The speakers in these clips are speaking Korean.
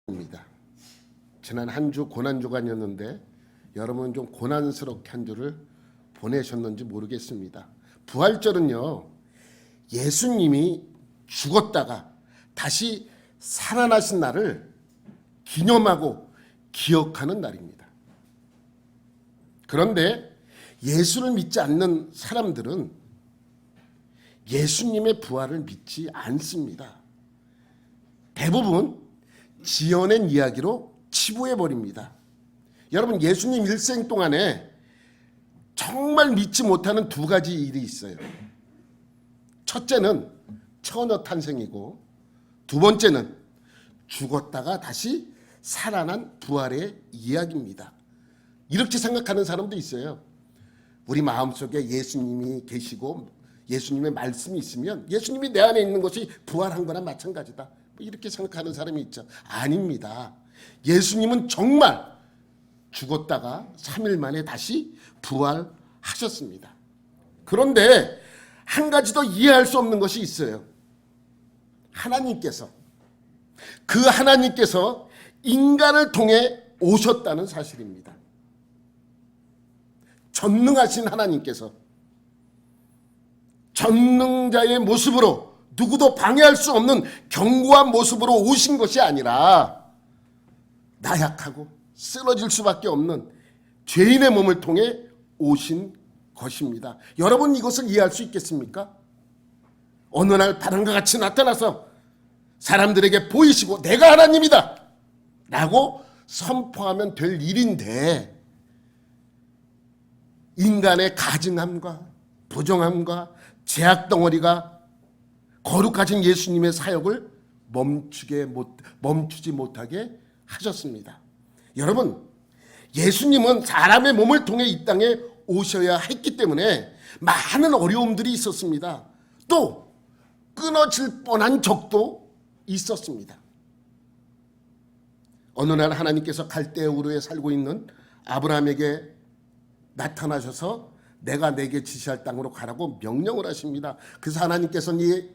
입니다. 지난 한 주 고난주간이었는데 여러분 좀 고난스럽게 한 주를 보내셨는지 모르겠습니다. 부활절은요, 예수님이 죽었다가 다시 살아나신 날을 기념하고 기억하는 날입니다. 그런데 예수를 믿지 않는 사람들은 예수님의 부활을 믿지 않습니다. 대부분 지어낸 이야기로 치부해버립니다. 여러분, 예수님 일생 동안에 정말 믿지 못하는 두 가지 일이 있어요. 첫째는 처녀 탄생이고, 두 번째는 죽었다가 다시 살아난 부활의 이야기입니다. 이렇게 생각하는 사람도 있어요. 우리 마음속에 예수님이 계시고 예수님의 말씀이 있으면 예수님이 내 안에 있는 것이 부활한 거나 마찬가지다, 이렇게 생각하는 사람이 있죠. 아닙니다. 예수님은 정말 죽었다가 3일 만에 다시 부활하셨습니다. 그런데 한 가지 더 이해할 수 없는 것이 있어요. 하나님께서 인간을 통해 오셨다는 사실입니다. 전능하신 하나님께서 전능자의 모습으로, 누구도 방해할 수 없는 견고한 모습으로 오신 것이 아니라 나약하고 쓰러질 수밖에 없는 죄인의 몸을 통해 오신 것입니다. 여러분, 이것을 이해할 수 있겠습니까? 어느 날 바람과 같이 나타나서 사람들에게 보이시고 내가 하나님이다 라고 선포하면 될 일인데, 인간의 가증함과 부정함과 제약덩어리가 거룩하신 예수님의 사역을 멈추지 못하게 하셨습니다. 여러분, 예수님은 사람의 몸을 통해 이 땅에 오셔야 했기 때문에 많은 어려움들이 있었습니다. 또 끊어질 뻔한 적도 있었습니다. 어느 날 하나님께서 갈대아 우르에 살고 있는 아브라함에게 나타나셔서 내가 내게 지시할 땅으로 가라고 명령을 하십니다. 그래서 하나님께서는 이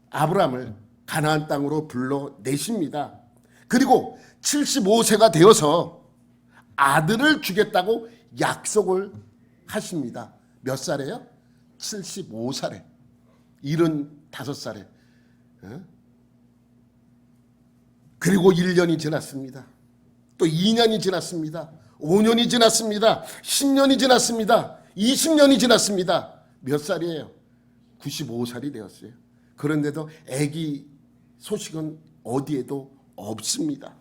아브라함을 가나안 땅으로 불러내십니다. 그리고 75세가 되어서 아들을 주겠다고 약속을 하십니다. 몇 살에요? 75살에, 75살에. 그리고 1년이 지났습니다. 또 2년이 지났습니다. 5년이 지났습니다. 10년이 지났습니다. 20년이 지났습니다. 몇 살이에요? 95살이 되었어요. 그런데도 아기 소식은 어디에도 없습니다.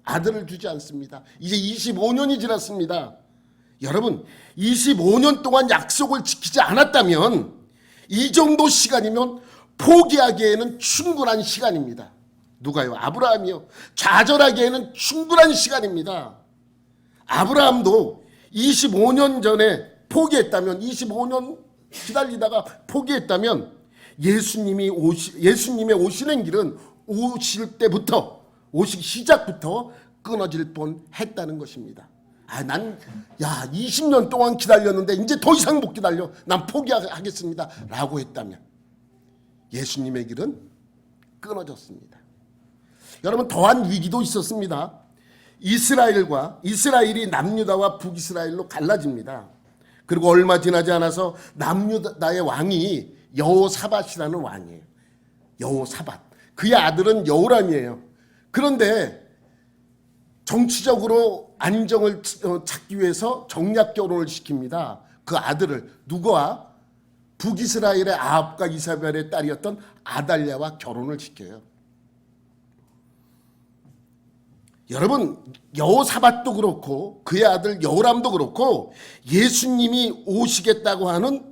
아들을 주지 않습니다. 이제 25년이 지났습니다. 여러분, 25년 동안 약속을 지키지 않았다면, 이 정도 시간이면 포기하기에는 충분한 시간입니다. 누가요? 아브라함이요. 좌절하기에는 충분한 시간입니다. 아브라함도 25년 전에 포기했다면, 25년 기다리다가 포기했다면 예수님의 오시는 길은 오시기 시작부터 끊어질 뻔했다는 것입니다. 20년 동안 기다렸는데 이제 더 이상 못 기다려, 난 포기하겠습니다 라고 했다면 예수님의 길은 끊어졌습니다. 여러분, 더한 위기도 있었습니다. 이스라엘이 남유다와 북이스라엘로 갈라집니다. 그리고 얼마 지나지 않아서 남유다의 왕이 여호사밧이라는 왕이에요. 여호사밧. 그의 아들은 여호람이에요. 그런데 정치적으로 안정을 찾기 위해서 정략 결혼을 시킵니다. 그 아들을 누구와? 북이스라엘의 아합과 이사벨의 딸이었던 아달랴와 결혼을 시켜요. 여러분, 여호사밧도 그렇고 그의 아들 여호람도 그렇고 예수님이 오시겠다고 하는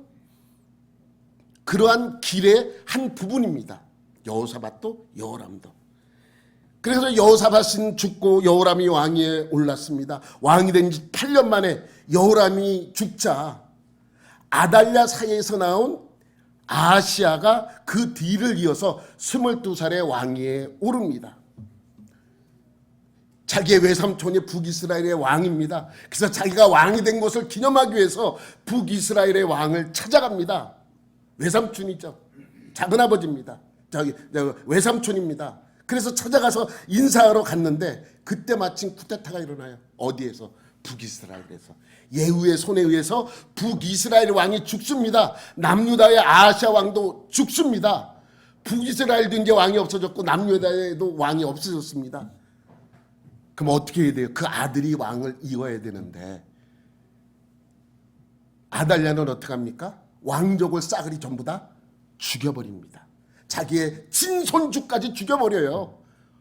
그러한 길의 한 부분입니다. 여호사밧도 여호람도. 그래서 여호사밧은 죽고 여호람이 왕위에 올랐습니다. 왕이 된 지 8년 만에 여호람이 죽자 아달랴 사이에서 나온 아하시야가 그 뒤를 이어서 22살의 왕위에 오릅니다. 자기의 외삼촌이 북이스라엘의 왕입니다. 그래서 자기가 왕이 된 것을 기념하기 위해서 북이스라엘의 왕을 찾아갑니다. 외삼촌이죠. 작은아버지입니다. 외삼촌입니다. 그래서 찾아가서 인사하러 갔는데 그때 마침 쿠데타가 일어나요. 어디에서? 북이스라엘에서. 예후의 손에 의해서 북이스라엘 왕이 죽습니다. 남유다의 아하시아 왕도 죽습니다. 북이스라엘도 이제 왕이 없어졌고 남유다에도 왕이 없어졌습니다. 그럼 어떻게 해야 돼요? 그 아들이 왕을 이어야 되는데 아달랴는 어떻게 합니까? 왕족을 싸그리 전부 다 죽여버립니다. 자기의 친손주까지 죽여버려요.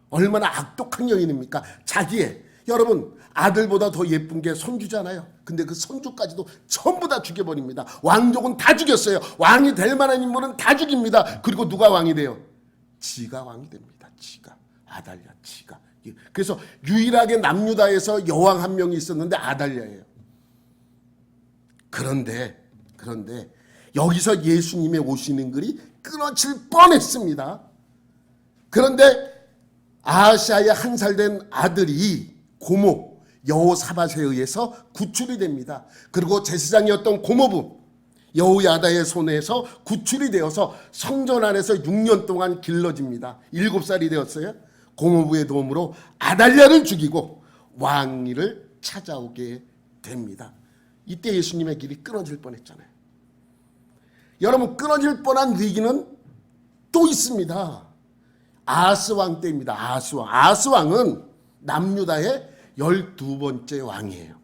얼마나 악독한 여인입니까? 자기의, 여러분, 아들보다 더 예쁜 게 손주잖아요. 근데 그 손주까지도 전부 다 죽여버립니다. 왕족은 다 죽였어요. 왕이 될 만한 인물은 다 죽입니다. 그리고 누가 왕이 돼요? 지가 왕이 됩니다. 지가. 아달랴, 지가. 그래서 유일하게 남유다에서 여왕 한 명이 있었는데 아달랴예요. 그런데 여기서 예수님의 오시는 글이 끊어질 뻔했습니다. 그런데 아하시아의 한 살 된 아들이 고모 여호사밧에 의해서 구출이 됩니다. 그리고 제사장이었던 고모부 여호야다의 손에서 구출이 되어서 성전 안에서 6년 동안 길러집니다. 7살이 되었어요. 고모부의 도움으로 아달랴를 죽이고 왕위를 찾아오게 됩니다. 이때 예수님의 길이 끊어질 뻔했잖아요. 여러분, 끊어질 뻔한 위기는 또 있습니다. 아하스 왕 때입니다. 아하스 왕. 아하스 왕은 남유다의 12번째 왕이에요.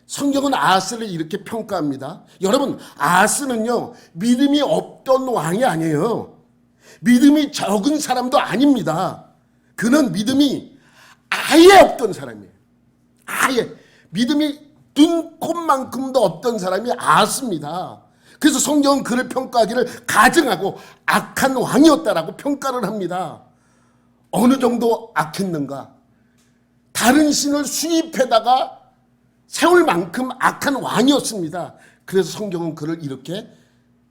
성경은 아하스를 이렇게 평가합니다. 여러분, 아하스는요, 믿음이 없던 왕이 아니에요. 믿음이 적은 사람도 아닙니다. 그는 믿음이 아예 없던 사람이에요. 아예. 믿음이 눈꼽만큼도 없던 사람이 아하스입니다. 그래서 성경은 그를 평가하기를 가증하고 악한 왕이었다라고 평가를 합니다. 어느 정도 악했는가? 다른 신을 수입해다가 세울 만큼 악한 왕이었습니다. 그래서 성경은 그를 이렇게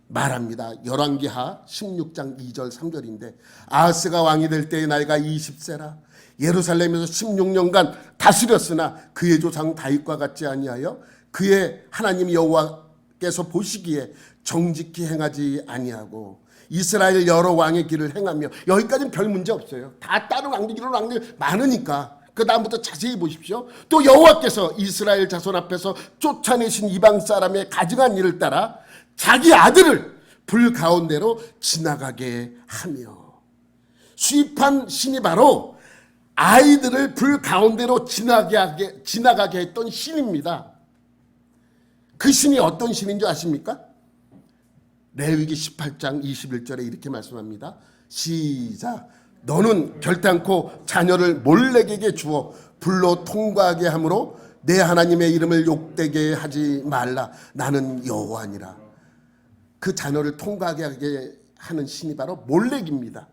말합니다. 열왕기하 16장 2절 3절인데 아하스가 왕이 될 때의 나이가 20세라 예루살렘에서 16년간 다스렸으나 그의 조상 다윗과 같지 아니하여 그의 하나님 여호와께서 보시기에 정직히 행하지 아니하고 이스라엘 여러 왕의 길을 행하며, 여기까지는 별 문제 없어요. 다 다른 왕들 이런 왕들 많으니까 그 다음부터 자세히 보십시오. 또 여호와께서 이스라엘 자손 앞에서 쫓아내신 이방 사람의 가증한 일을 따라 자기 아들을 불 가운데로 지나가게 하며, 수입한 신이 바로 아이들을 불 가운데로 지나가게 했던 신입니다. 그 신이 어떤 신인 줄 아십니까? 레위기 18장 21절에 이렇게 말씀합니다. 시작. 너는 결단코 자녀를 몰렉에게 주어 불로 통과하게 하므로 내 하나님의 이름을 욕되게 하지 말라. 나는 여호와니라. 그 자녀를 통과하게 하는 신이 바로 몰렉입니다.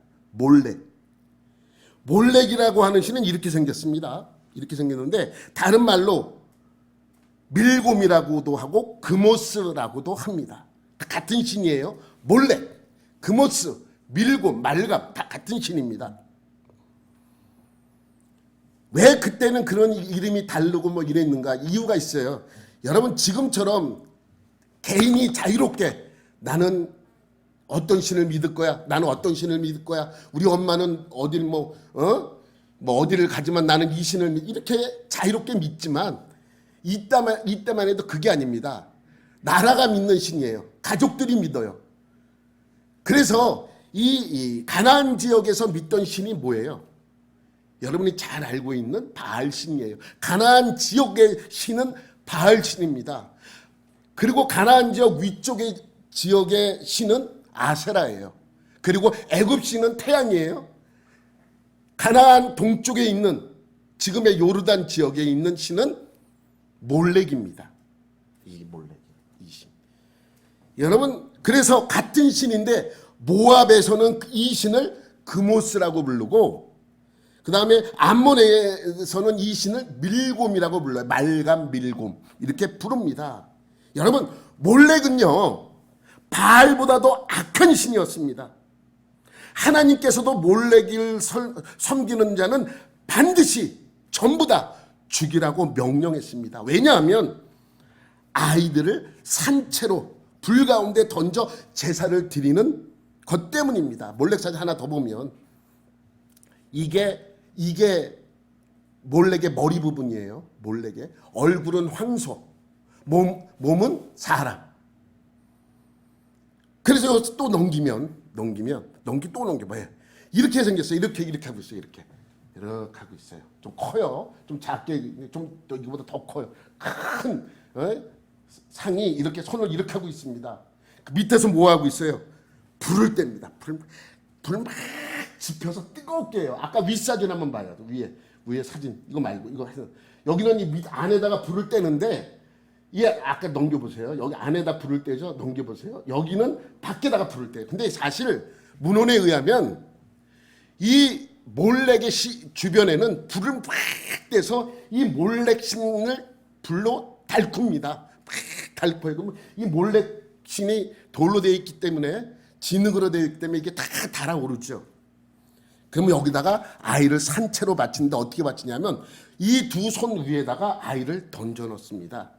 몰렉이라고 하는 신은 이렇게 생겼습니다. 이렇게 생겼는데 다른 말로 밀곰이라고도 하고 그모스라고도 합니다. 다 같은 신이에요. 몰렉, 그모스, 밀곰, 말갑 다 같은 신입니다. 왜 그때는 그런 이름이 다르고 뭐 이랬는가? 이유가 있어요. 여러분, 지금처럼 개인이 자유롭게 나는 어떤 신을 믿을 거야, 나는 어떤 신을 믿을 거야, 우리 엄마는 어딜 어디를 가지만 나는 이 신을 이렇게 자유롭게 믿지만 이때만 해도 그게 아닙니다. 나라가 믿는 신이에요. 가족들이 믿어요. 그래서 이 가나안 지역에서 믿던 신이 뭐예요? 여러분이 잘 알고 있는 바알 신이에요. 가나안 지역의 신은 바알 신입니다. 그리고 가나안 지역 위쪽의 지역의 신은 아세라예요. 그리고 애굽 신은 태양이에요. 가나안 동쪽에 있는 지금의 요르단 지역에 있는 신은 몰렉입니다. 이 몰렉, 이 신. 여러분, 그래서 같은 신인데 모압에서는 이 신을 그모스라고 부르고, 그 다음에 암몬에서는 이 신을 밀곰이라고 불러요. 말감, 밀곰 이렇게 부릅니다. 여러분, 몰렉은요 바알보다도 악한 신이었습니다. 하나님께서도 몰렉을 섬기는 자는 반드시 전부 다 죽이라고 명령했습니다. 왜냐하면 아이들을 산채로 불 가운데 던져 제사를 드리는 것 때문입니다. 몰렉 사진 하나 더 보면 이게 몰렉의 머리 부분이에요. 몰렉의 얼굴은 황소, 몸은 사람. 그래서 또 넘기면 또 넘겨 봐요. 이렇게 생겼어요. 이렇게 하고 있어요. 이렇게 하고 있어요. 좀 커요. 좀 작게, 좀 이거보다 더 커요. 큰 상이 이렇게 손을 이렇게 하고 있습니다. 그 밑에서 뭐 하고 있어요? 불을 뗍니다. 불 막 지펴서 뜨겁게 해요. 아까 윗사진 한번 봐요. 위에 사진 이거 말고 이거 해서 여기는 이 밑 안에다가 불을 떼는데 이 아까 넘겨보세요. 여기 안에다 불을 떼죠. 넘겨보세요. 여기는 밖에다가 불을 떼요. 근데 사실 문헌에 의하면 이 몰렉의 주변에는 불을 막 떼서 이 몰렉 신을 불로 달굽니다. 막 달궈요. 그러면 이 몰렉 신이 돌로 되어 있기 때문에 진흙으로 되어 있기 때문에 이게 다 달아오르죠. 그러면 여기다가 아이를 산채로 바치는데 어떻게 바치냐면 이 두 손 위에다가 아이를 던져 넣습니다.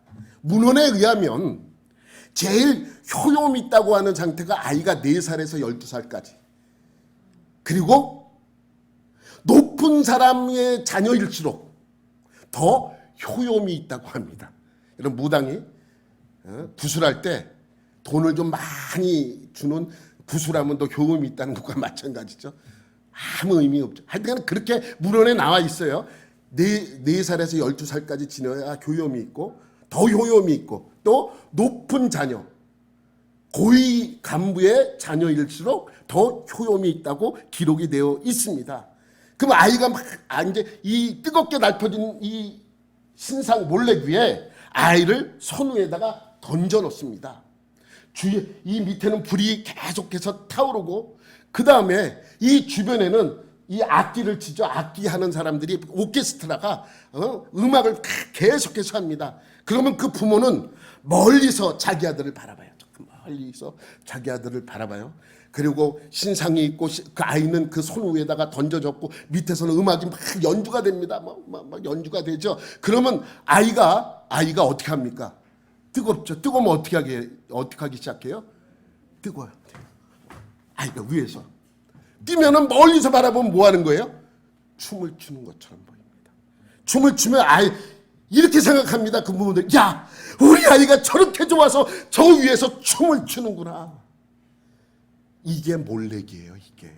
문헌에 의하면 제일 효용 있다고 하는 상태가 아이가 4살에서 12살까지. 그리고 높은 사람의 자녀일수록 더 효용이 있다고 합니다. 이런 무당이 구술할 때 돈을 좀 많이 주는 구술하면 더 효용이 있다는 것과 마찬가지죠. 아무 의미 없죠. 하여튼 그렇게 문헌에 나와 있어요. 4살에서 12살까지 지내야 효용이 있고 더 효용이 있고 또 높은 자녀 고위 간부의 자녀일수록 더 효용이 있다고 기록이 되어 있습니다. 그럼 아이가 막 이제 이 뜨겁게 날펴진 이 신상 몰렉 위에 아이를 손 위에다가 던져 놓습니다. 주위에 이 밑에는 불이 계속해서 타오르고 그 다음에 이 주변에는 이 악기를 치죠. 악기 하는 사람들이 오케스트라가 음악을 계속해서 합니다. 그러면 그 부모는 멀리서 자기 아들을 바라봐요. 멀리서 자기 아들을 바라봐요. 그리고 신상이 있고 그 아이는 그 손 위에다가 던져졌고 밑에서는 음악이 막 연주가 됩니다. 막 연주가 되죠. 그러면 아이가 어떻게 합니까? 뜨겁죠. 뜨거우면 어떻게 하기 시작해요? 뜨거워요. 아이가 위에서 뛰면은 멀리서 바라보면 뭐 하는 거예요? 춤을 추는 것처럼 보입니다. 춤을 추면 아이 이렇게 생각합니다. 그 부모들, 야, 우리 아이가 저렇게 좋아서 저 위에서 춤을 추는구나. 이게 몰렉이에요. 이게.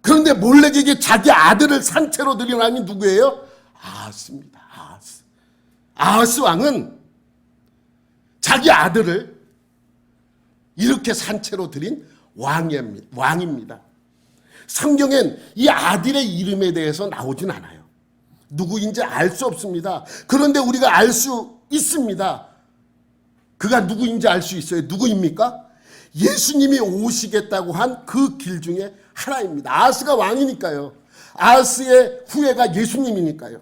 그런데 몰렉에게 자기 아들을 산채로 드린 왕이 누구예요? 아하스입니다. 아하스 왕은 자기 아들을 이렇게 산채로 드린 왕입니다. 성경엔 이 아들의 이름에 대해서 나오진 않아요. 누구인지 알 수 없습니다. 그런데 우리가 알 수 있습니다. 그가 누구인지 알 수 있어요. 누구입니까? 예수님이 오시겠다고 한 그 길 중에 하나입니다. 아하스가 왕이니까요. 아하스의 후예가 예수님이니까요.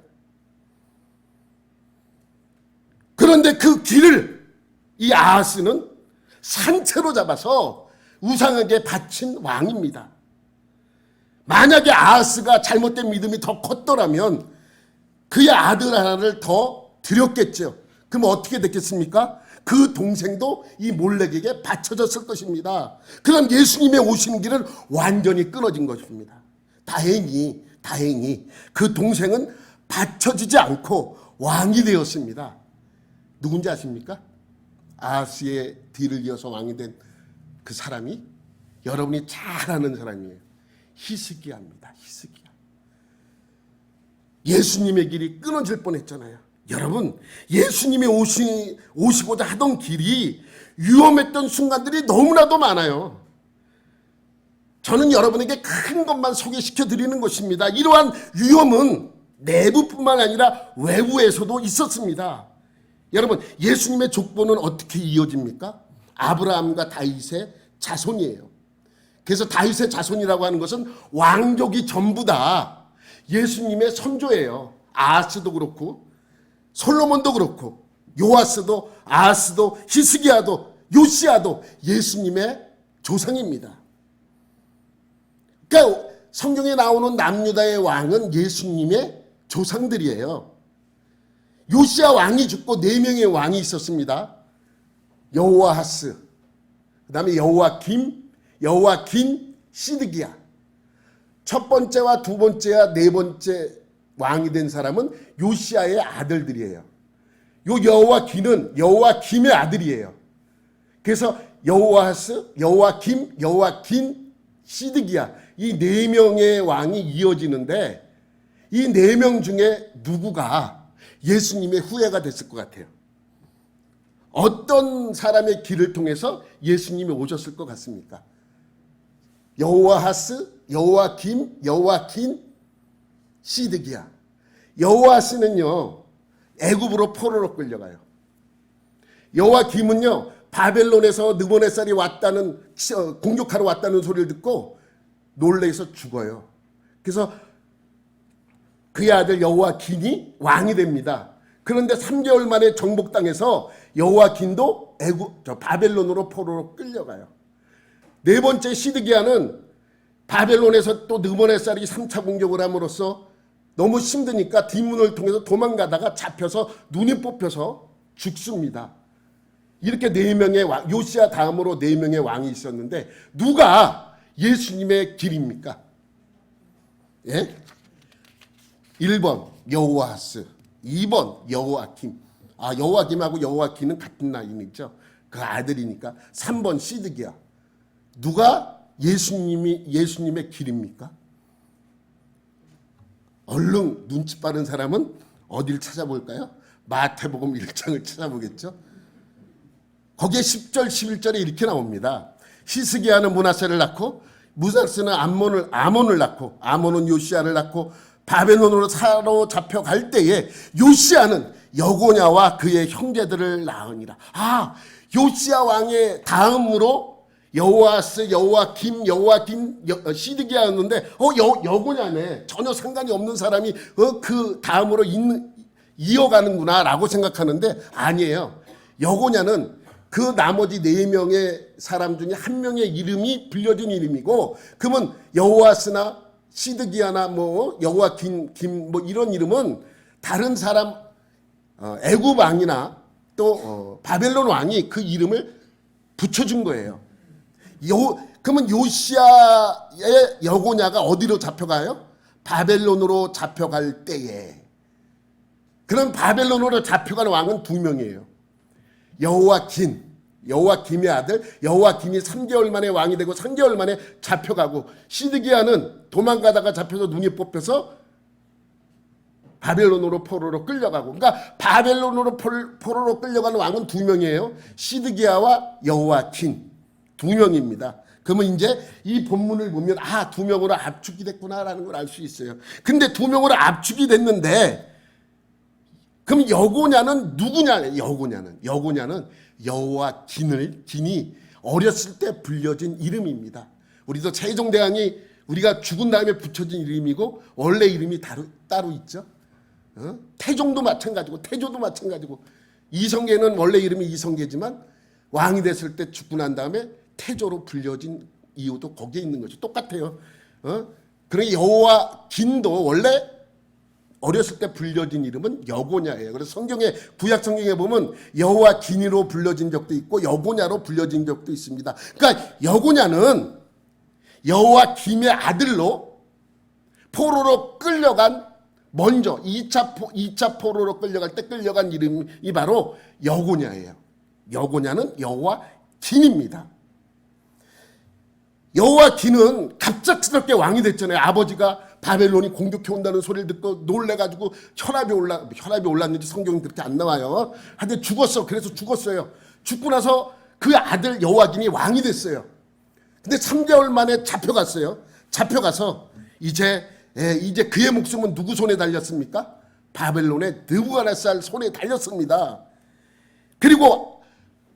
그런데 그 길을 이 아하스는 산채로 잡아서 우상에게 바친 왕입니다. 만약에 아하스가 잘못된 믿음이 더 컸더라면 그의 아들 하나를 더 드렸겠죠. 그럼 어떻게 됐겠습니까? 그 동생도 이 몰렉에게 바쳐졌을 것입니다. 그럼 예수님의 오시는 길은 완전히 끊어진 것입니다. 다행히 그 동생은 바쳐지지 않고 왕이 되었습니다. 누군지 아십니까? 아하스의 뒤를 이어서 왕이 된 그 사람이 여러분이 잘 아는 사람이에요. 히스기야입니다. 히스기야. 예수님의 길이 끊어질 뻔했잖아요. 여러분, 예수님이 오시고자 하던 길이 위험했던 순간들이 너무나도 많아요. 저는 여러분에게 큰 것만 소개시켜 드리는 것입니다. 이러한 위험은 내부뿐만 아니라 외부에서도 있었습니다. 여러분, 예수님의 족보는 어떻게 이어집니까? 아브라함과 다윗의 자손이에요. 그래서 다윗의 자손이라고 하는 것은 왕족이 전부 다 예수님의 선조예요. 아하스도 그렇고 솔로몬도 그렇고 요아스도 아하스도 히스기야도 요시야도 예수님의 조상입니다. 그러니까 성경에 나오는 남유다의 왕은 예수님의 조상들이에요. 요시야 왕이 죽고 4명의 왕이 있었습니다. 여호아하스, 그 다음에 여호아김, 시드기야. 첫 번째와 두 번째와 네 번째 왕이 된 사람은 요시야의 아들들이에요. 요 여호와김은 여호와김의 아들이에요. 그래서 여호아스, 여호와김, 여호와긴, 시드기야 이 네 명의 왕이 이어지는데 이 네 명 중에 누구가 예수님의 후예가 됐을 것 같아요? 어떤 사람의 길을 통해서 예수님이 오셨을 것 같습니까? 여호아스, 여호와김, 여호와긴, 시드기야. 여호아스는요 애굽으로 포로로 끌려가요. 여호와김은요 바벨론에서 느부갓네살이 왔다는 공격하러 왔다는 소리를 듣고 놀래서 죽어요. 그래서 그의 아들 여호와긴이 왕이 됩니다. 그런데 3개월 만에 정복당해서 여호와긴도 바벨론으로 포로로 끌려가요. 네 번째 시드기야는 바벨론에서 또 느부갓네살이 3차 공격을 함으로써 너무 힘드니까 뒷문을 통해서 도망가다가 잡혀서 눈이 뽑혀서 죽습니다. 이렇게 네 명의 왕, 요시야 다음으로 네 명의 왕이 있었는데 누가 예수님의 길입니까? 예? 1번 여호아스, 2번 여호와김. 여호와김하고 여호와김은 같은 라인이죠. 그 아들이니까. 3번 시드기야. 누가 예수님의 길입니까? 얼른 눈치 빠른 사람은 어디를 찾아볼까요? 마태복음 1장을 찾아보겠죠. 거기에 10절 11절에 이렇게 나옵니다. 히스기야는 므낫세를 낳고 므낫세는 아몬을 낳고 아몬은 요시야를 낳고 바벨론으로 사로잡혀갈 때에 요시야는 여고냐와 그의 형제들을 낳으니라. 요시야 왕의 다음으로 여호아스, 여호와김, 시드기야였는데 여고냐네. 전혀 상관이 없는 사람이 그 다음으로 이어가는구나라고 생각하는데 아니에요. 여고냐는 그 나머지 네 명의 사람 중에 한 명의 이름이 불려진 이름이고, 그러면 여호아스나 시드기야나 여호와김 이런 이름은 다른 사람 애굽 왕이나 또 바벨론 왕이 그 이름을 붙여준 거예요. 그러면 요시야의 여고냐가 어디로 잡혀가요? 바벨론으로 잡혀갈 때에. 그럼 바벨론으로 잡혀가는 왕은 두 명이에요. 여호와김의 아들 여호와김이 3개월 만에 왕이 되고 3개월 만에 잡혀가고, 시드기야는 도망가다가 잡혀서 눈이 뽑혀서 바벨론으로 포로로 끌려가고. 그러니까 바벨론으로 포로로 끌려가는 왕은 두 명이에요. 시드기야와 여호와김 두 명입니다. 그러면 이제 이 본문을 보면 두 명으로 압축이 됐구나라는 걸 알 수 있어요. 근데 두 명으로 압축이 됐는데 그럼 여고냐는 누구냐? 여고냐는 여호와긴이 어렸을 때 불려진 이름입니다. 우리도 세종대왕이 우리가 죽은 다음에 붙여진 이름이고 원래 이름이 따로 있죠. 태종도 마찬가지고 태조도 마찬가지고, 이성계는 원래 이름이 이성계지만 왕이 됐을 때 죽고 난 다음에 태조로 불려진 이유도 거기에 있는 거죠. 똑같아요. 그러니 여호와긴도 원래 어렸을 때 불려진 이름은 여고냐예요. 그래서 구약 성경에 보면 여호와긴이로 불려진 적도 있고 여고냐로 불려진 적도 있습니다. 그러니까 여고냐는 여호와김의 아들로 포로로 끌려간, 먼저 2차 포로로 끌려갈 때 끌려간 이름이 바로 여고냐예요. 여고냐는 여호와긴입니다. 여호와긴은 갑작스럽게 왕이 됐잖아요. 아버지가 바벨론이 공격해 온다는 소리를 듣고 놀래가지고 혈압이 올랐는지 성경이 그렇게 안 나와요. 하여튼 죽었어. 그래서 죽었어요. 죽고 나서 그 아들 여호와긴이 왕이 됐어요. 근데 3개월 만에 잡혀갔어요. 잡혀가서 이제 그의 목숨은 누구 손에 달렸습니까? 바벨론의 느부갓네살 손에 달렸습니다. 그리고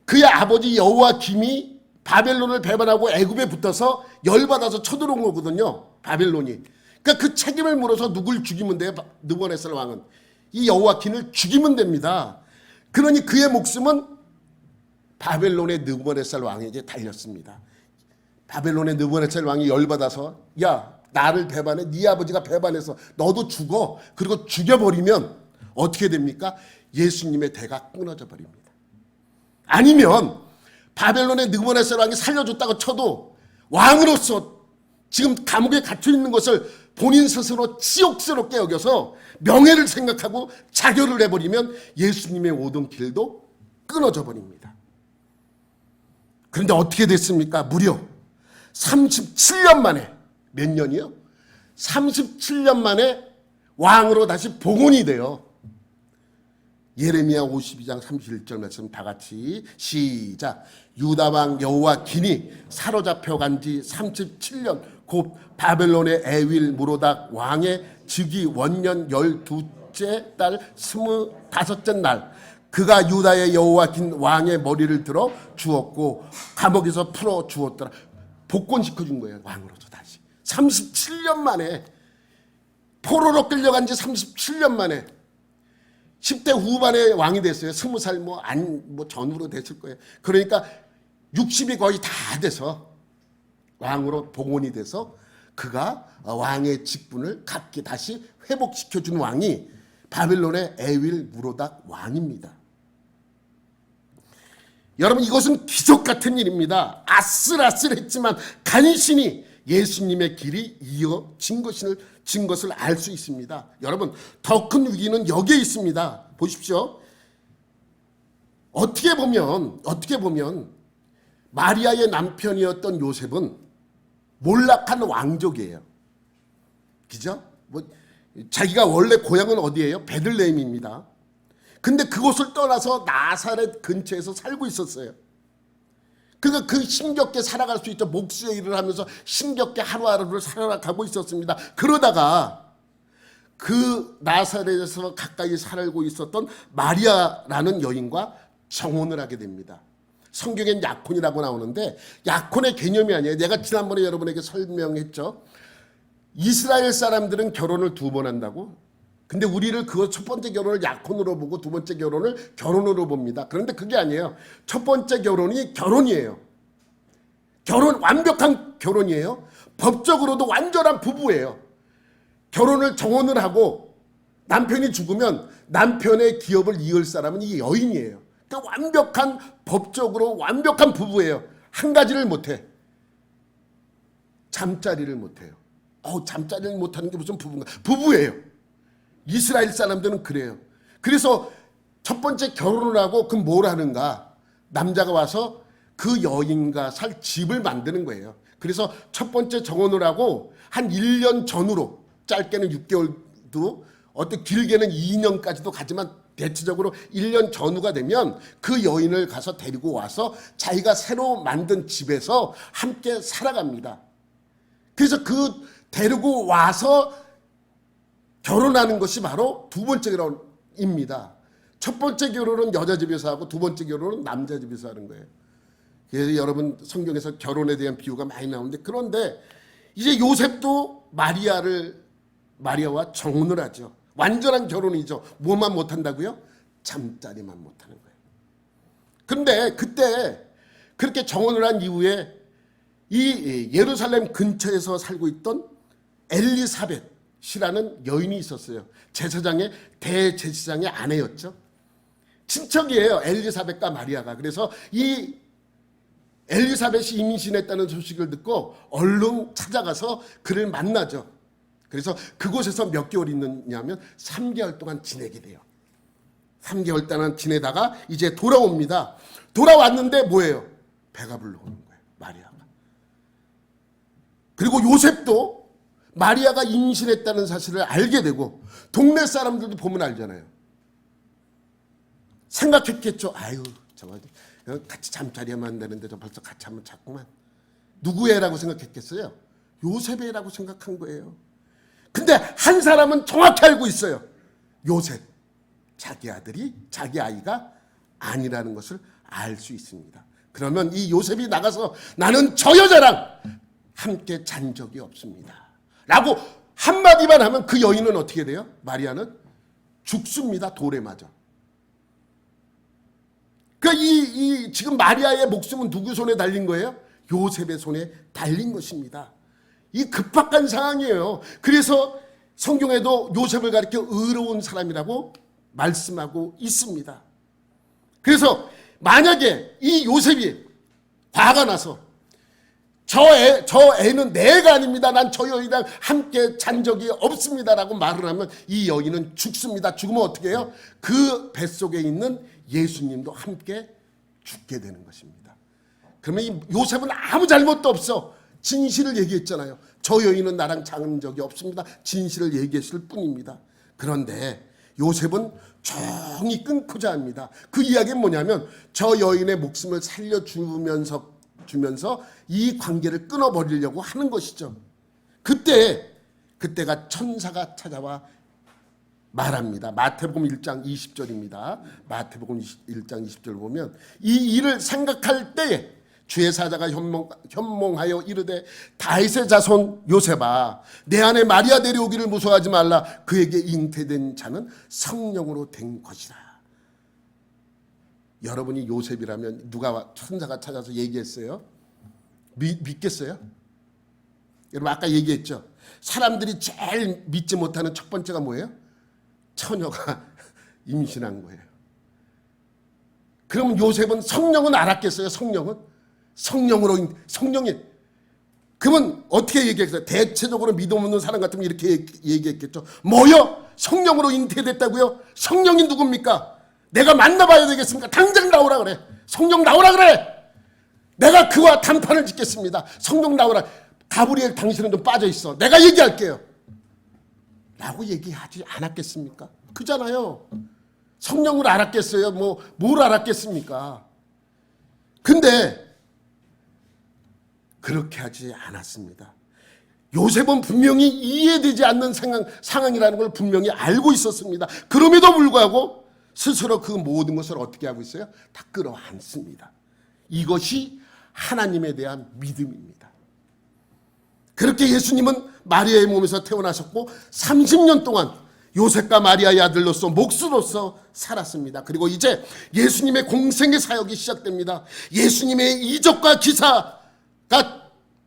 그의 아버지 여호와김이 바벨론을 배반하고 애굽에 붙어서 열받아서 쳐들어온 거거든요. 바벨론이. 그러니까 그 책임을 물어서 누굴 죽이면 돼요? 느부갓네살 왕은 이 여호와긴을 죽이면 됩니다. 그러니 그의 목숨은 바벨론의 느부갓네살 왕에게 달렸습니다. 바벨론의 느부갓네살 왕이 열받아서 야, 나를 배반해, 네 아버지가 배반해서 너도 죽어. 그리고 죽여버리면 어떻게 됩니까? 예수님의 대가 끊어져 버립니다. 아니면 바벨론의 느부갓네살 왕이 살려줬다고 쳐도 왕으로서 지금 감옥에 갇혀 있는 것을 본인 스스로 치욕스럽게 여겨서 명예를 생각하고 자결을 해버리면 예수님의 오던 길도 끊어져 버립니다. 그런데 어떻게 됐습니까? 무려 37년 만에, 몇 년이요? 37년 만에 왕으로 다시 복원이 돼요. 예레미야 52장 31절 말씀 다 같이 시작. 유다 왕 여호와긴이 사로잡혀 간 지 37년 곧 바벨론의 에윌 무로닥 왕의 즉위 원년 12째 달 25째 날 그가 유다의 여호와긴 왕의 머리를 들어 주었고 감옥에서 풀어 주었더라. 복권시켜 준 거예요. 왕으로도 다시 37년 만에, 포로로 끌려간 지 37년 만에 10대 후반에 왕이 됐어요. 20살 전후로 됐을 거예요. 그러니까 60이 거의 다 돼서 왕으로 복원이 돼서 그가 왕의 직분을 갖게 다시 회복시켜준 왕이 바벨론의 에윌 무로닥 왕입니다. 여러분, 이것은 기적 같은 일입니다. 아슬아슬했지만 간신히 예수님의 길이 이어진 것을 알 수 있습니다. 여러분, 더 큰 위기는 여기에 있습니다. 보십시오. 어떻게 보면 마리아의 남편이었던 요셉은 몰락한 왕족이에요. 그죠? 자기가 원래 고향은 어디예요? 베들레헴입니다. 근데 그곳을 떠나서 나사렛 근처에서 살고 있었어요. 그러니까 그 힘겹게 살아갈 수 있죠. 목수의 일을 하면서 힘겹게 하루하루를 살아가고 있었습니다. 그러다가 그 나사렛에서 가까이 살고 있었던 마리아라는 여인과 정혼을 하게 됩니다. 성경엔 약혼이라고 나오는데 약혼의 개념이 아니에요. 내가 지난번에 여러분에게 설명했죠. 이스라엘 사람들은 결혼을 2번 한다고. 근데 우리를 그 첫 번째 결혼을 약혼으로 보고 두 번째 결혼을 결혼으로 봅니다. 그런데 그게 아니에요. 첫 번째 결혼이 결혼이에요. 완벽한 결혼이에요. 법적으로도 완전한 부부예요. 결혼을 정혼을 하고 남편이 죽으면 남편의 기업을 이을 사람은 이 여인이에요. 그러니까 완벽한, 법적으로 완벽한 부부예요. 한 가지를 못해. 잠자리를 못해요. 잠자리를 못하는 게 무슨 부부인가? 부부예요. 이스라엘 사람들은 그래요. 그래서 첫 번째 결혼을 하고 그럼 뭘 하는가? 남자가 와서 그 여인과 살 집을 만드는 거예요. 그래서 첫 번째 정혼을 하고 한 1년 전후로, 짧게는 6개월도, 어떤 길게는 2년까지도 가지만 대체적으로 1년 전후가 되면 그 여인을 가서 데리고 와서 자기가 새로 만든 집에서 함께 살아갑니다. 그래서 그 데리고 와서 결혼하는 것이 바로 두 번째 결혼입니다. 첫 번째 결혼은 여자 집에서 하고 두 번째 결혼은 남자 집에서 하는 거예요. 그래서 여러분 성경에서 결혼에 대한 비유가 많이 나오는데, 그런데 이제 요셉도 마리아와 정혼을 하죠. 완전한 결혼이죠. 뭐만 못한다고요? 잠자리만 못하는 거예요. 그런데 그때 그렇게 정혼을 한 이후에 이 예루살렘 근처에서 살고 있던 엘리사벳이라는 여인이 있었어요. 제사장의 대제사장의 아내였죠. 친척이에요. 엘리사벳과 마리아가. 그래서 이 엘리사벳이 임신했다는 소식을 듣고 얼른 찾아가서 그를 만나죠. 그래서 그곳에서 몇 개월 있느냐면 3개월 동안 지내게 돼요. 3개월 동안 지내다가 이제 돌아옵니다. 돌아왔는데 뭐예요? 배가 불러오는 거예요. 마리아가. 그리고 요셉도 마리아가 임신했다는 사실을 알게 되고, 동네 사람들도 보면 알잖아요. 생각했겠죠. 아유, 저거 같이 잠자리하면 되는데 저 벌써 같이 한번 잤구만. 누구 애라고 생각했겠어요? 요셉 애라고 생각한 거예요. 근데 한 사람은 정확히 알고 있어요. 요셉, 자기 아들이, 자기 아이가 아니라는 것을 알 수 있습니다. 그러면 이 요셉이 나가서 나는 저 여자랑 함께 잔 적이 없습니다 라고 한마디만 하면 그 여인은 어떻게 돼요? 마리아는 죽습니다. 돌에 맞아. 그러니까 지금 마리아의 목숨은 누구 손에 달린 거예요? 요셉의 손에 달린 것입니다. 이 급박한 상황이에요. 그래서 성경에도 요셉을 가리켜 의로운 사람이라고 말씀하고 있습니다. 그래서 만약에 이 요셉이 화가 나서 저 애는 내 애가 아닙니다. 난 저 여인이랑 함께 잔 적이 없습니다라고 말을 하면 이 여인은 죽습니다. 죽으면 어떻게 해요? 그 뱃속에 있는 예수님도 함께 죽게 되는 것입니다. 그러면 이 요셉은 아무 잘못도 없어. 진실을 얘기했잖아요. 저 여인은 나랑 잔 적이 없습니다. 진실을 얘기했을 뿐입니다. 그런데 요셉은 조용히 끊고자 합니다. 그 이야기는 뭐냐면 저 여인의 목숨을 살려주면서 이 관계를 끊어버리려고 하는 것이죠. 그때가 천사가 찾아와 말합니다. 마태복음 1장 20절입니다. 마태복음 1장 20절 보면 이 일을 생각할 때에 주의 사자가 현몽하여 이르되 다윗의 자손 요셉아 내 안에 마리아 데려오기를 무서워하지 말라. 그에게 잉태된 자는 성령으로 된 것이라. 여러분이 요셉이라면 누가 천사가 찾아서 얘기했어요? 믿겠어요? 여러분 아까 얘기했죠. 사람들이 제일 믿지 못하는 첫 번째가 뭐예요? 처녀가 임신한 거예요. 그럼 요셉은 성령은 알았겠어요? 성령이 그러면 어떻게 얘기했어요? 대체적으로 믿음 없는 사람 같으면 이렇게 얘기했겠죠. 뭐요? 성령으로 잉태됐다고요? 성령이 누굽니까? 내가 만나봐야 되겠습니까? 당장 나오라 그래. 성령 나오라 그래. 내가 그와 단판을 짓겠습니다. 성령 나오라. 가브리엘 당신은 좀 빠져있어. 내가 얘기할게요. 라고 얘기하지 않았겠습니까? 그잖아요. 성령을 알았겠어요? 뭘 알았겠습니까? 근데 그렇게 하지 않았습니다. 요셉은 분명히 이해되지 않는 상황이라는 걸 분명히 알고 있었습니다. 그럼에도 불구하고 스스로 그 모든 것을 어떻게 하고 있어요? 다 끌어안습니다. 이것이 하나님에 대한 믿음입니다. 그렇게 예수님은 마리아의 몸에서 태어나셨고 30년 동안 요셉과 마리아의 아들로서 목수로서 살았습니다. 그리고 이제 예수님의 공생의 사역이 시작됩니다. 예수님의 이적과 기사가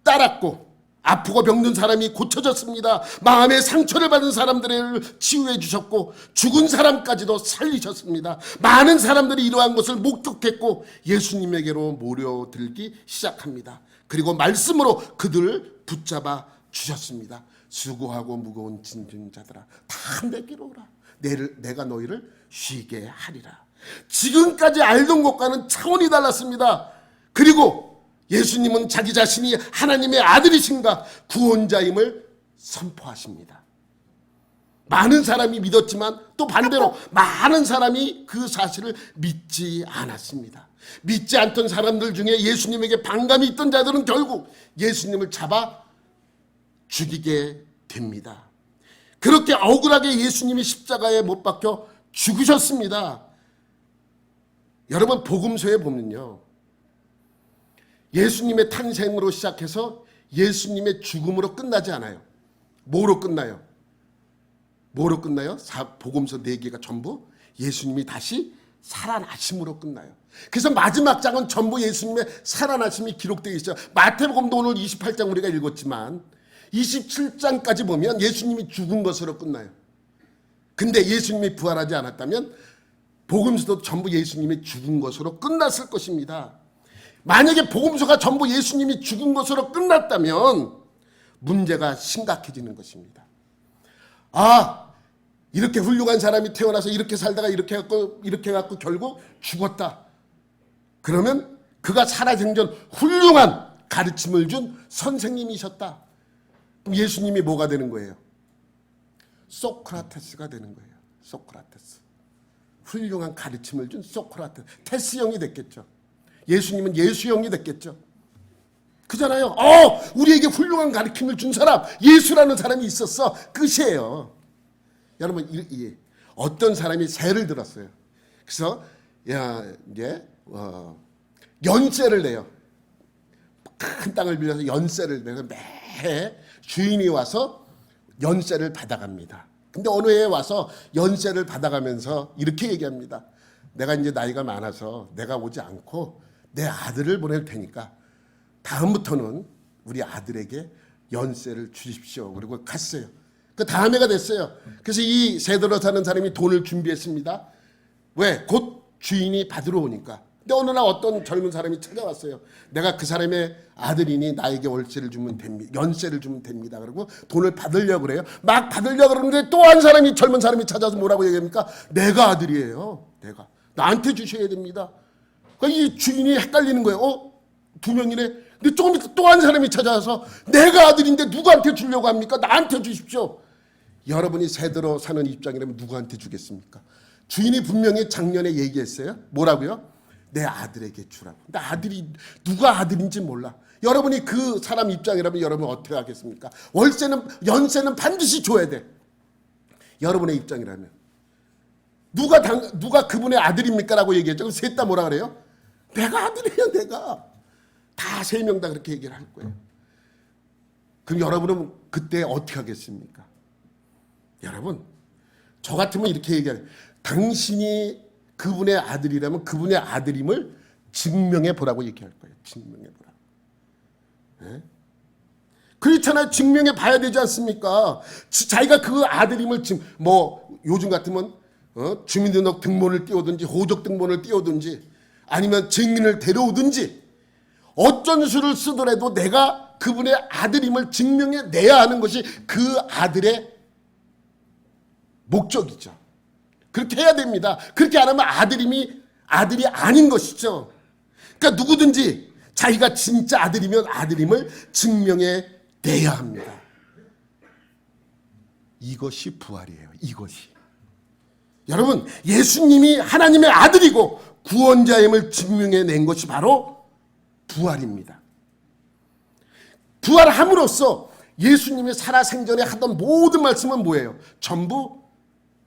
따랐고 아프고 병든 사람이 고쳐졌습니다. 마음의 상처를 받은 사람들을 치유해 주셨고 죽은 사람까지도 살리셨습니다. 많은 사람들이 이러한 것을 목격했고 예수님에게로 모려들기 시작합니다. 그리고 말씀으로 그들을 붙잡아 주셨습니다. 수고하고 무거운 짐진 자들아 다 내게로 오라. 내가 너희를 쉬게 하리라. 지금까지 알던 것과는 차원이 달랐습니다. 그리고 예수님은 자기 자신이 하나님의 아들이신가 구원자임을 선포하십니다. 많은 사람이 믿었지만 또 반대로 많은 사람이 그 사실을 믿지 않았습니다. 믿지 않던 사람들 중에 예수님에게 반감이 있던 자들은 결국 예수님을 잡아 죽이게 됩니다. 그렇게 억울하게 예수님이 십자가에 못 박혀 죽으셨습니다. 여러분 복음서에 보면요, 예수님의 탄생으로 시작해서 예수님의 죽음으로 끝나지 않아요. 뭐로 끝나요? 복음서 4개가 전부 예수님이 다시 살아나심으로 끝나요. 그래서 마지막 장은 전부 예수님의 살아나심이 기록되어 있어요. 마태복음도 오늘 28장 우리가 읽었지만 27장까지 보면 예수님이 죽은 것으로 끝나요. 근데 예수님이 부활하지 않았다면 복음서도 전부 예수님이 죽은 것으로 끝났을 것입니다. 만약에 복음서가 전부 예수님이 죽은 것으로 끝났다면 문제가 심각해지는 것입니다. 이렇게 훌륭한 사람이 태어나서 이렇게 살다가 이렇게 해갖고 결국 죽었다. 그러면 그가 살아생전 훌륭한 가르침을 준 선생님이셨다. 그럼 예수님이 뭐가 되는 거예요? 소크라테스가 되는 거예요. 소크라테스. 훌륭한 가르침을 준 소크라테스. 테스형이 됐겠죠. 예수님은 예수형이 됐겠죠. 그잖아요. 우리에게 훌륭한 가르침을 준 사람, 예수라는 사람이 있었어. 끝이에요. 여러분, 어떤 사람이 세를 들었어요. 그래서 연세를 내요. 큰 땅을 빌려서 연세를 내서 매해 주인이 와서 연세를 받아갑니다. 근데 어느 해에 와서 연세를 받아가면서 이렇게 얘기합니다. 내가 이제 나이가 많아서 내가 오지 않고 내 아들을 보낼 테니까 다음부터는 우리 아들에게 연세를 주십시오. 그리고 갔어요. 그 다음 해가 됐어요. 그래서 이 세들어 사는 사람이 돈을 준비했습니다. 왜? 곧 주인이 받으러 오니까 근데 어느 날 어떤 젊은 사람이 찾아왔어요. 내가 그 사람의 아들이니 나에게 월세를 주면 됩니다. 연세를 주면 됩니다. 그리고 돈을 받으려고 그래요. 막 받으려고 그러는데 또 한 사람이, 젊은 사람이 찾아서 뭐라고 얘기합니까? 내가 아들이에요. 내가. 나한테 주셔야 됩니다. 그러니까 이 주인이 헷갈리는 거예요. 두 명이네. 근데 조금 있다 또 한 사람이 찾아와서 내가 아들인데 누구한테 주려고 합니까? 나한테 주십시오. 여러분이 새들어 사는 입장이라면 누구한테 주겠습니까? 주인이 분명히 작년에 얘기했어요. 뭐라고요? 내 아들에게 주라고. 근데 아들이 누가 아들인지 몰라. 여러분이 그 사람 입장이라면 여러분 어떻게 하겠습니까? 월세는, 연세는 반드시 줘야 돼. 여러분의 입장이라면 누가 그분의 아들입니까? 라고 얘기했죠. 그럼 셋 다 뭐라 그래요? 내가 아들이에요. 내가. 다 세 명 다 그렇게 얘기를 할 거예요. 그럼 여러분은 그때 어떻게 하겠습니까? 여러분, 저 같으면 이렇게 얘기해요. 당신이 그분의 아들이라면 그분의 아들임을 증명해 보라고 얘기할 거예요. 증명해 보라고. 네? 그렇잖아요. 증명해 봐야 되지 않습니까? 자기가 그 아들임을 요즘 같으면 주민등록 등본을 띄우든지 호적 등본을 띄우든지 아니면 증인을 데려오든지 어쩐 수를 쓰더라도 내가 그분의 아들임을 증명해 내야 하는 것이 그 아들의 목적이죠. 그렇게 해야 됩니다. 그렇게 안 하면 아들이 아닌 것이죠. 그러니까 누구든지 자기가 진짜 아들이면 아들임을 증명해 내야 합니다. 이것이 부활이에요. 이것이. 여러분, 예수님이 하나님의 아들이고 구원자임을 증명해 낸 것이 바로 부활입니다. 부활함으로써 예수님이 살아생전에 하던 모든 말씀은 뭐예요? 전부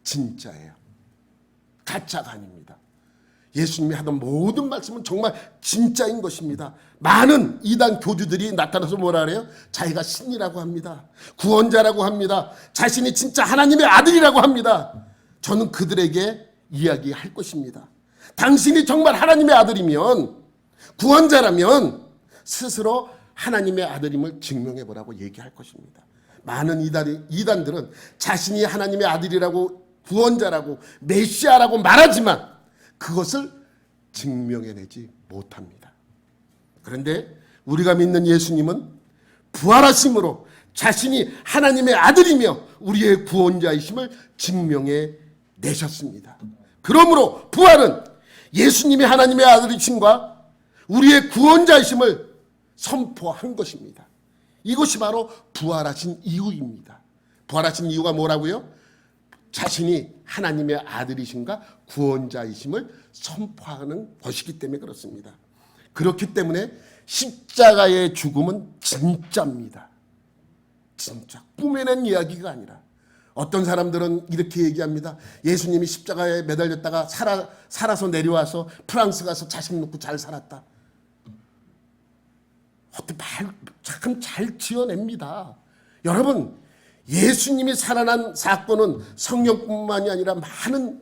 진짜예요. 가짜가 아닙니다. 예수님이 하던 모든 말씀은 정말 진짜인 것입니다. 많은 이단 교주들이 나타나서 뭐라 그래요? 자기가 신이라고 합니다. 구원자라고 합니다. 자신이 진짜 하나님의 아들이라고 합니다. 저는 그들에게 이야기할 것입니다. 당신이 정말 하나님의 아들이면, 구원자라면 스스로 하나님의 아들임을 증명해 보라고 얘기할 것입니다. 많은 이단들은 자신이 하나님의 아들이라고, 구원자라고, 메시아라고 말하지만 그것을 증명해내지 못합니다. 그런데 우리가 믿는 예수님은 부활하심으로 자신이 하나님의 아들이며 우리의 구원자이심을 증명해 내셨습니다. 그러므로 부활은 예수님이 하나님의 아들이심과 우리의 구원자이심을 선포한 것입니다. 이것이 바로 부활하신 이유입니다. 부활하신 이유가 뭐라고요? 자신이 하나님의 아들이신가 구원자이심을 선포하는 것이기 때문에 그렇습니다. 그렇기 때문에 십자가의 죽음은 진짜입니다. 진짜 꾸며낸 이야기가 아니라. 어떤 사람들은 이렇게 얘기합니다. 예수님이 십자가에 매달렸다가 살아서 내려와서 프랑스 가서 자식 놓고 잘 살았다. 어떻게 참 잘 지어냅니다. 여러분, 예수님이 살아난 사건은 성경뿐만이 아니라 많은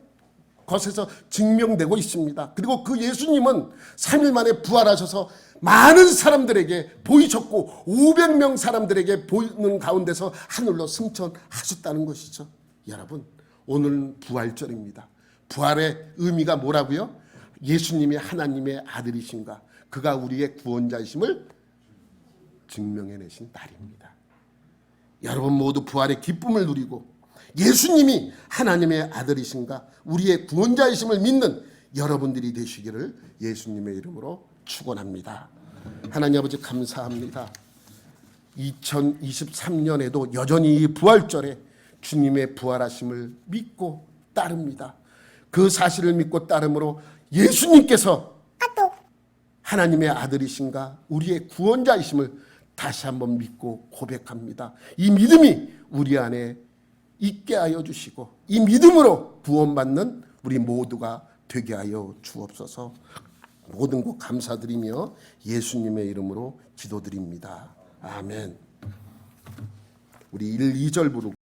것에서 증명되고 있습니다. 그리고 그 예수님은 3일 만에 부활하셔서 많은 사람들에게 보이셨고 500명 사람들에게 보이는 가운데서 하늘로 승천하셨다는 것이죠. 여러분, 오늘은 부활절입니다. 부활의 의미가 뭐라고요? 예수님이 하나님의 아들이신가, 그가 우리의 구원자이심을 증명해내신 날입니다. 여러분 모두 부활의 기쁨을 누리고 예수님이 하나님의 아들이신가 우리의 구원자이심을 믿는 여러분들이 되시기를 예수님의 이름으로 축원합니다. 하나님 아버지 감사합니다. 2023년에도 여전히 이 부활절에 주님의 부활하심을 믿고 따릅니다. 그 사실을 믿고 따름으로 예수님께서 하나님의 아들이신가 우리의 구원자이심을 다시 한번 믿고 고백합니다. 이 믿음이 우리 안에 있게 하여 주시고 이 믿음으로 구원받는 우리 모두가 되게 하여 주옵소서. 모든 것 감사드리며 예수님의 이름으로 기도드립니다. 아멘. 우리 1, 2절 부르고